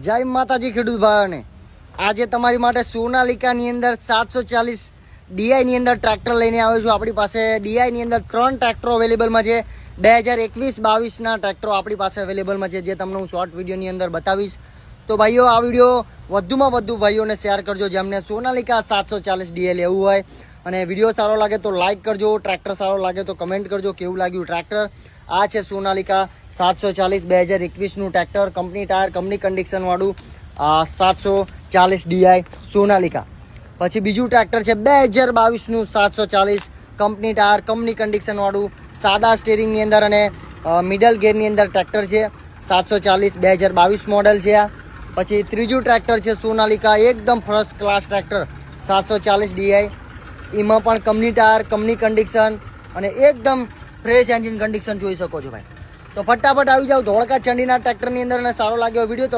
જય માતાજી ખેડૂત ભાઈઓને, આજે તમારી માટે સોનાલિકાની અંદર 740 ડીઆઈની અંદર ટ્રેક્ટર લઈને આવ્યો છું. આપણી પાસે ડીઆઈની અંદર 3 ટ્રેક્ટરો અવેલેબલમાં છે. 2021-22ના ટ્રેક્ટરો આપણી પાસે અવેલેબલમાં છે, જે તમને હું શોર્ટ વિડીયોની અંદર બતાવીશ. તો ભાઈઓ, આ વિડીયો વધુમાં વધુ ભાઈઓને શેર કરજો જેમને સોનાલિકા 740 ડીઆઈ લેવું હોય. અને વિડીયો સારો લાગે તો લાઇક કરજો, ટ્રેક્ટર સારો લાગે તો કમેન્ટ કરજો કેવું લાગ્યું ટ્રેક્ટર. આ છે સોનાલિકા 740 2021નું ટ્રેક્ટર, કંપની ટાયર, કંપની કન્ડિશનવાળું 740 ડીઆઈ સોનાલિકા. પછી બીજું ટ્રેક્ટર છે 2022નું 740 કંપની ટાયર, કંપની કન્ડિશનવાળું, સાદા સ્ટીરિંગની અંદર અને મિડલ ગેરની અંદર ટ્રેક્ટર છે. 740 2022 મોડલ છે આ. પછી ત્રીજું ટ્રેક્ટર છે સોનાલિકા, એકદમ ફર્સ્ટ ક્લાસ ટ્રેક્ટર 740 ડીઆઈ. એમાં પણ કંપની ટાયર, કંપની કન્ડિશન અને એકદમ ફ્રેશ એન્જિન કન્ડિશન જોઈ શકો છો ભાઈ. તો ફટાફટ આવી જાઓ ધોળકા ચંડીના ટ્રેક્ટરની અંદર. અને સારો લાગ્યો વિડીયો તો